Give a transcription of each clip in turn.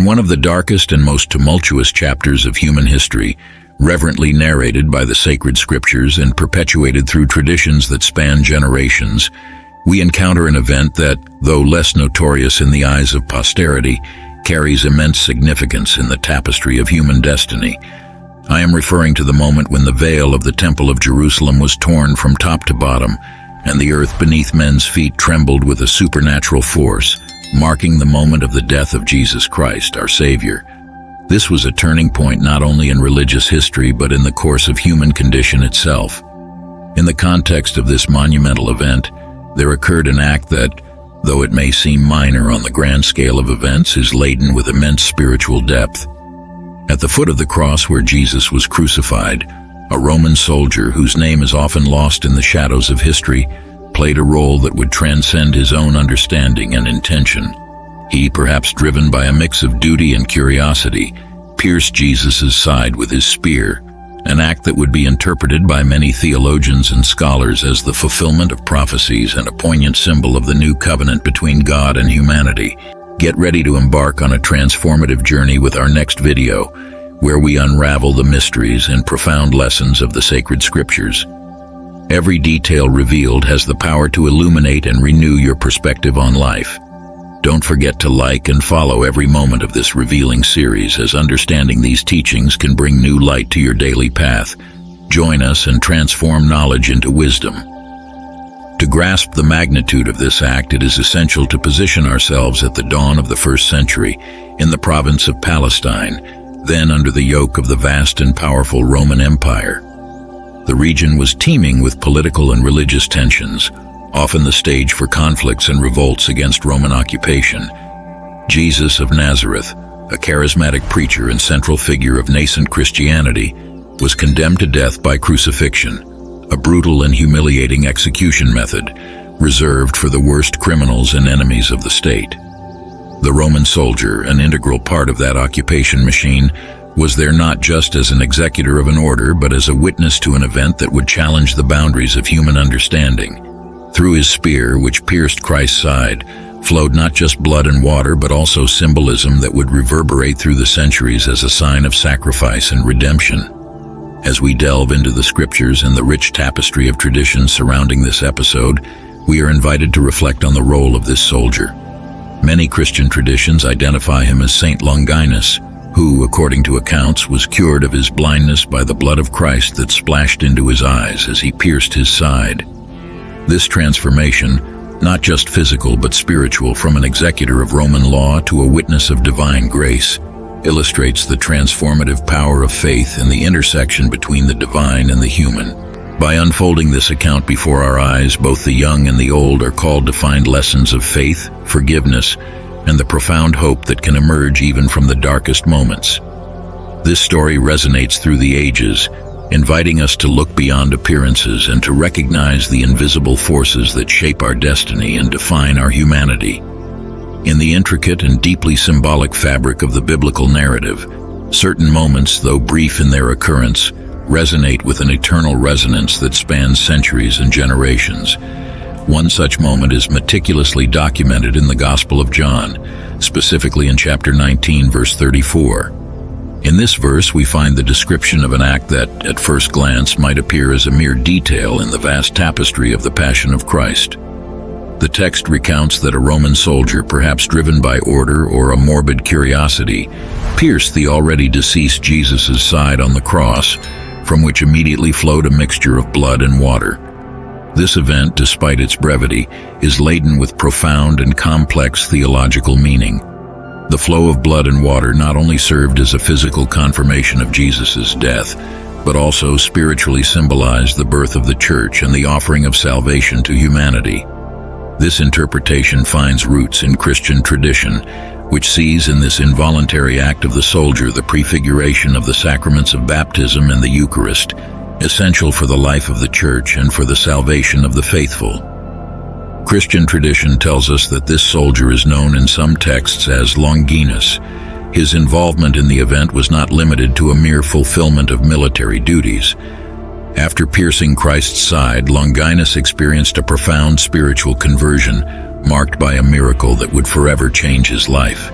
In one of the darkest and most tumultuous chapters of human history, reverently narrated by the sacred scriptures and perpetuated through traditions that span generations, we encounter an event that, though less notorious in the eyes of posterity, carries immense significance in the tapestry of human destiny. I am referring to the moment when the veil of the Temple of Jerusalem was torn from top to bottom, and the earth beneath men's feet trembled with a supernatural force, marking the moment of the death of Jesus Christ, our Savior. This was a turning point not only in religious history but in the course of human condition itself. In the context of this monumental event, there occurred an act that, though it may seem minor on the grand scale of events, is laden with immense spiritual depth. At the foot of the cross where Jesus was crucified, a Roman soldier whose name is often lost in the shadows of history played a role that would transcend his own understanding and intention. He, perhaps driven by a mix of duty and curiosity, pierced Jesus' side with his spear, an act that would be interpreted by many theologians and scholars as the fulfillment of prophecies and a poignant symbol of the new covenant between God and humanity. Get ready to embark on a transformative journey with our next video, where we unravel the mysteries and profound lessons of the sacred scriptures. Every detail revealed has the power to illuminate and renew your perspective on life. Don't forget to like and follow every moment of this revealing series, as understanding these teachings can bring new light to your daily path. Join us and transform knowledge into wisdom. To grasp the magnitude of this act, it is essential to position ourselves at the dawn of the 1st century in the province of Palestine, then under the yoke of the vast and powerful Roman Empire. The region was teeming with political and religious tensions, often the stage for conflicts and revolts against Roman occupation. Jesus of Nazareth, a charismatic preacher and central figure of nascent Christianity, was condemned to death by crucifixion, a brutal and humiliating execution method reserved for the worst criminals and enemies of the state. The Roman soldier, an integral part of that occupation machine, was there not just as an executor of an order, but as a witness to an event that would challenge the boundaries of human understanding. Through his spear, which pierced Christ's side, flowed not just blood and water, but also symbolism that would reverberate through the centuries as a sign of sacrifice and redemption. As we delve into the scriptures and the rich tapestry of traditions surrounding this episode, we are invited to reflect on the role of this soldier. Many Christian traditions identify him as Saint Longinus, who, according to accounts, was cured of his blindness by the blood of Christ that splashed into his eyes as he pierced his side. This transformation, not just physical but spiritual, from an executor of Roman law to a witness of divine grace, illustrates the transformative power of faith and the intersection between the divine and the human. By unfolding this account before our eyes, both the young and the old are called to find lessons of faith, forgiveness, and the profound hope that can emerge even from the darkest moments. This story resonates through the ages, inviting us to look beyond appearances and to recognize the invisible forces that shape our destiny and define our humanity. In the intricate and deeply symbolic fabric of the biblical narrative, certain moments, though brief in their occurrence, resonate with an eternal resonance that spans centuries and generations. One such moment is meticulously documented in the Gospel of John, specifically in chapter 19, verse 34. In this verse, we find the description of an act that, at first glance, might appear as a mere detail in the vast tapestry of the Passion of Christ. The text recounts that a Roman soldier, perhaps driven by order or a morbid curiosity, pierced the already deceased Jesus' side on the cross, from which immediately flowed a mixture of blood and water. This event, despite its brevity, is laden with profound and complex theological meaning. The flow of blood and water not only served as a physical confirmation of Jesus' death, but also spiritually symbolized the birth of the Church and the offering of salvation to humanity. This interpretation finds roots in Christian tradition, which sees in this involuntary act of the soldier the prefiguration of the sacraments of baptism and the Eucharist, essential for the life of the Church and for the salvation of the faithful. Christian tradition tells us that this soldier is known in some texts as Longinus. His involvement in the event was not limited to a mere fulfillment of military duties. After piercing Christ's side, Longinus experienced a profound spiritual conversion, marked by a miracle that would forever change his life.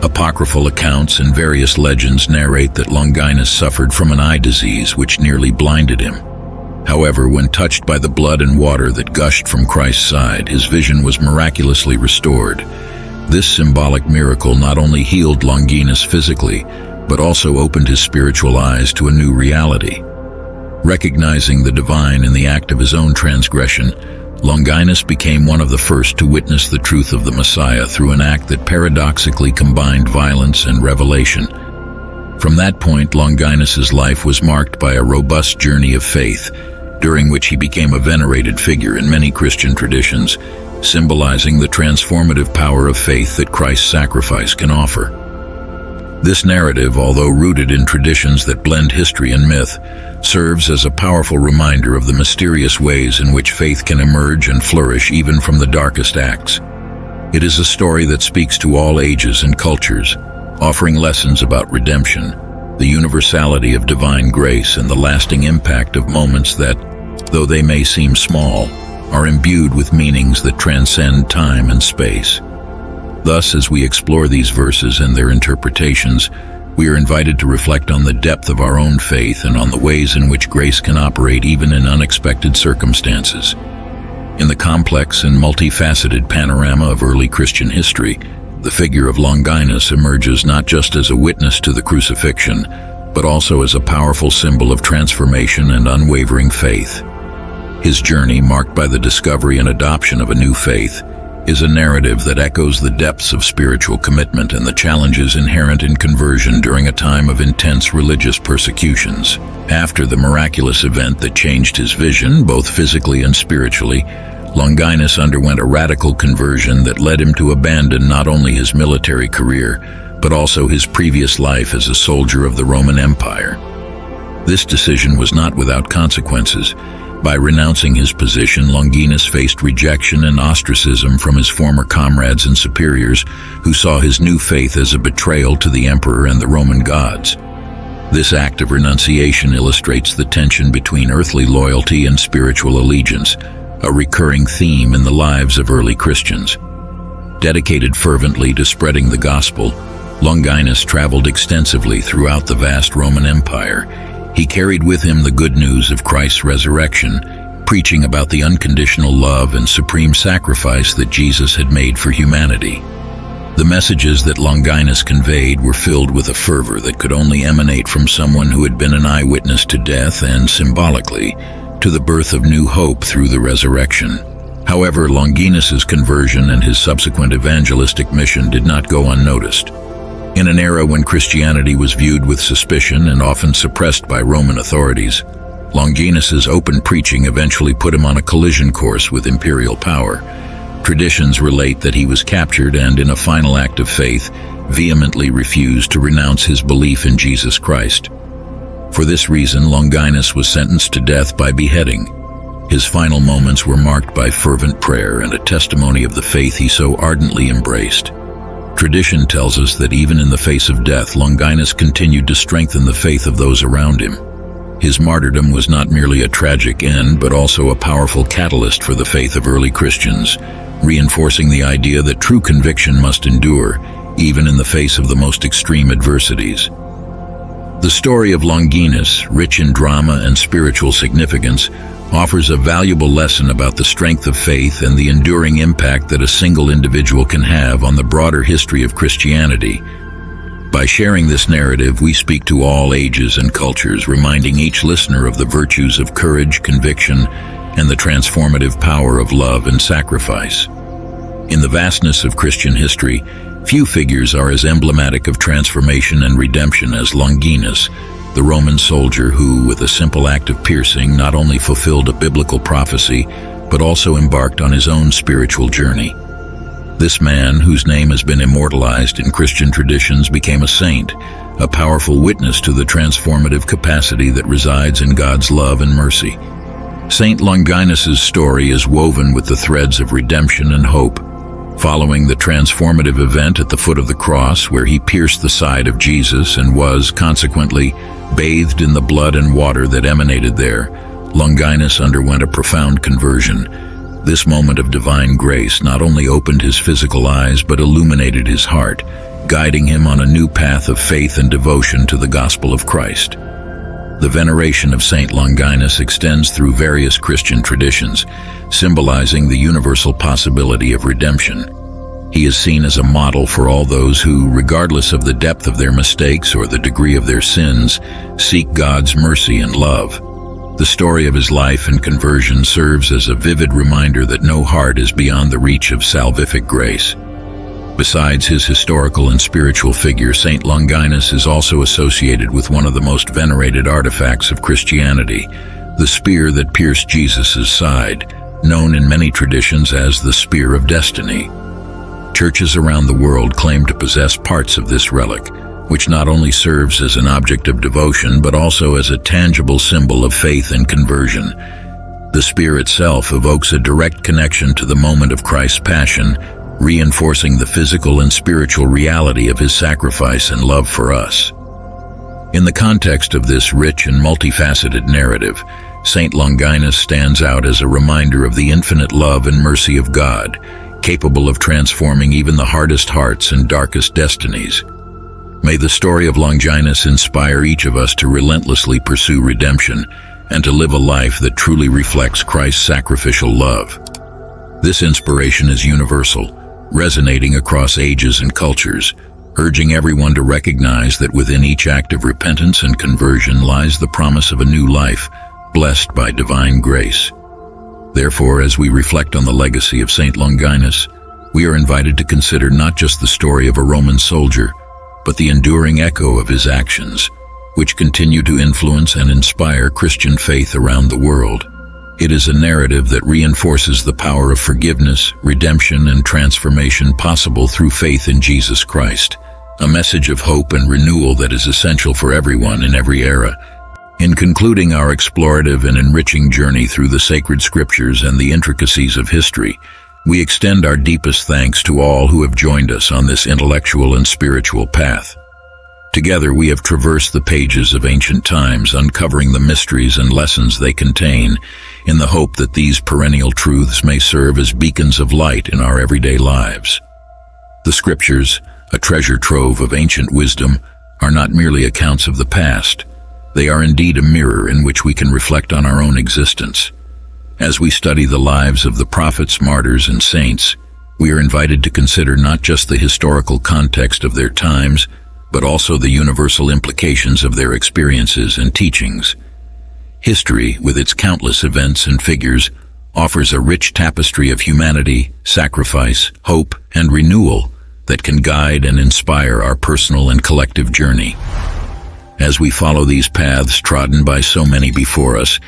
Apocryphal accounts and various legends narrate that Longinus suffered from an eye disease which nearly blinded him. However, when touched by the blood and water that gushed from Christ's side, his vision was miraculously restored. This symbolic miracle not only healed Longinus physically, but also opened his spiritual eyes to a new reality. Recognizing the divine in the act of his own transgression, Longinus became one of the first to witness the truth of the Messiah through an act that paradoxically combined violence and revelation. From that point, Longinus's life was marked by a robust journey of faith, during which he became a venerated figure in many Christian traditions, symbolizing the transformative power of faith that Christ's sacrifice can offer. This narrative, although rooted in traditions that blend history and myth, serves as a powerful reminder of the mysterious ways in which faith can emerge and flourish even from the darkest acts. It is a story that speaks to all ages and cultures, offering lessons about redemption, the universality of divine grace, and the lasting impact of moments that, though they may seem small, are imbued with meanings that transcend time and space. Thus, as we explore these verses and their interpretations, we are invited to reflect on the depth of our own faith and on the ways in which grace can operate even in unexpected circumstances. In the complex and multifaceted panorama of early Christian history, the figure of Longinus emerges not just as a witness to the crucifixion, but also as a powerful symbol of transformation and unwavering faith. His journey, marked by the discovery and adoption of a new faith, is a narrative that echoes the depths of spiritual commitment and the challenges inherent in conversion during a time of intense religious persecutions. After the miraculous event that changed his vision, both physically and spiritually, Longinus underwent a radical conversion that led him to abandon not only his military career, but also his previous life as a soldier of the Roman Empire. This decision was not without consequences. By renouncing his position, Longinus faced rejection and ostracism from his former comrades and superiors, who saw his new faith as a betrayal to the emperor and the Roman gods. This act of renunciation illustrates the tension between earthly loyalty and spiritual allegiance, a recurring theme in the lives of early Christians. Dedicated fervently to spreading the gospel, Longinus traveled extensively throughout the vast Roman Empire. He carried with him the good news of Christ's resurrection, preaching about the unconditional love and supreme sacrifice that Jesus had made for humanity. The messages that Longinus conveyed were filled with a fervor that could only emanate from someone who had been an eyewitness to death and, symbolically, to the birth of new hope through the resurrection. However, Longinus's conversion and his subsequent evangelistic mission did not go unnoticed. In an era when Christianity was viewed with suspicion and often suppressed by Roman authorities, Longinus's open preaching eventually put him on a collision course with imperial power. Traditions relate that he was captured and, in a final act of faith, vehemently refused to renounce his belief in Jesus Christ. For this reason, Longinus was sentenced to death by beheading. His final moments were marked by fervent prayer and a testimony of the faith he so ardently embraced. Tradition tells us that even in the face of death, Longinus continued to strengthen the faith of those around him. His martyrdom was not merely a tragic end, but also a powerful catalyst for the faith of early Christians, reinforcing the idea that true conviction must endure, even in the face of the most extreme adversities. The story of Longinus, rich in drama and spiritual significance, offers a valuable lesson about the strength of faith and the enduring impact that a single individual can have on the broader history of Christianity. By sharing this narrative, we speak to all ages and cultures, reminding each listener of the virtues of courage, conviction, and the transformative power of love and sacrifice. In the vastness of Christian history, few figures are as emblematic of transformation and redemption as Longinus, the Roman soldier who, with a simple act of piercing, not only fulfilled a biblical prophecy, but also embarked on his own spiritual journey. This man, whose name has been immortalized in Christian traditions, became a saint, a powerful witness to the transformative capacity that resides in God's love and mercy. Saint Longinus's story is woven with the threads of redemption and hope. Following the transformative event at the foot of the cross, where he pierced the side of Jesus and was, consequently, bathed in the blood and water that emanated there, Longinus underwent a profound conversion. This moment of divine grace not only opened his physical eyes but illuminated his heart, guiding him on a new path of faith and devotion to the gospel of Christ. The veneration of Saint Longinus extends through various Christian traditions, symbolizing the universal possibility of redemption. He is seen as a model for all those who, regardless of the depth of their mistakes or the degree of their sins, seek God's mercy and love. The story of his life and conversion serves as a vivid reminder that no heart is beyond the reach of salvific grace. Besides his historical and spiritual figure, Saint Longinus is also associated with one of the most venerated artifacts of Christianity, the spear that pierced Jesus' side, known in many traditions as the Spear of Destiny. Churches around the world claim to possess parts of this relic, which not only serves as an object of devotion but also as a tangible symbol of faith and conversion. The spear itself evokes a direct connection to the moment of Christ's passion, reinforcing the physical and spiritual reality of his sacrifice and love for us. In the context of this rich and multifaceted narrative, Saint Longinus stands out as a reminder of the infinite love and mercy of God, capable of transforming even the hardest hearts and darkest destinies. May the story of Longinus inspire each of us to relentlessly pursue redemption and to live a life that truly reflects Christ's sacrificial love. This inspiration is universal, resonating across ages and cultures, urging everyone to recognize that within each act of repentance and conversion lies the promise of a new life, blessed by divine grace. Therefore, as we reflect on the legacy of Saint Longinus, we are invited to consider not just the story of a Roman soldier, but the enduring echo of his actions, which continue to influence and inspire Christian faith around the world. It is a narrative that reinforces the power of forgiveness, redemption, and transformation possible through faith in Jesus Christ, a message of hope and renewal that is essential for everyone in every era. In concluding our explorative and enriching journey through the sacred scriptures and the intricacies of history, we extend our deepest thanks to all who have joined us on this intellectual and spiritual path. Together we have traversed the pages of ancient times, uncovering the mysteries and lessons they contain, in the hope that these perennial truths may serve as beacons of light in our everyday lives. The scriptures, a treasure trove of ancient wisdom, are not merely accounts of the past. They are indeed a mirror in which we can reflect on our own existence. As we study the lives of the prophets, martyrs, and saints, we are invited to consider not just the historical context of their times, but also the universal implications of their experiences and teachings. History, with its countless events and figures, offers a rich tapestry of humanity, sacrifice, hope, and renewal that can guide and inspire our personal and collective journey. As we follow these paths trodden by so many before us,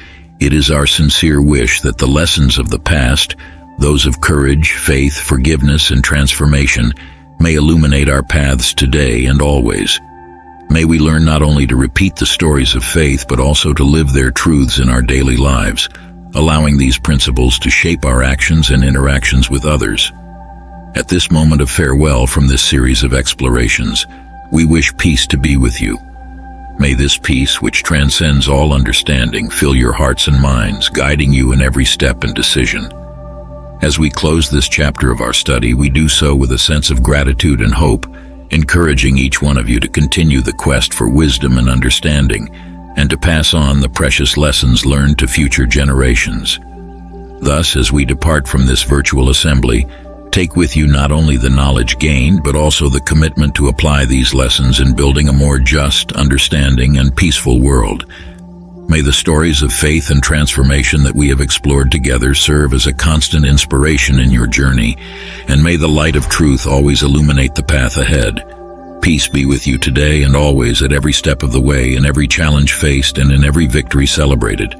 it is our sincere wish that the lessons of the past, those of courage, faith, forgiveness, and transformation, may illuminate our paths today and always. May we learn not only to repeat the stories of faith, but also to live their truths in our daily lives, allowing these principles to shape our actions and interactions with others. At this moment of farewell from this series of explorations, we wish peace to be with you. May this peace, which transcends all understanding, fill your hearts and minds, guiding you in every step and decision. As we close this chapter of our study, we do so with a sense of gratitude and hope, encouraging each one of you to continue the quest for wisdom and understanding, and to pass on the precious lessons learned to future generations. Thus, as we depart from this virtual assembly, take with you not only the knowledge gained, but also the commitment to apply these lessons in building a more just, understanding, and peaceful world. May the stories of faith and transformation that we have explored together serve as a constant inspiration in your journey, and may the light of truth always illuminate the path ahead. Peace be with you today and always, at every step of the way, in every challenge faced, and in every victory celebrated.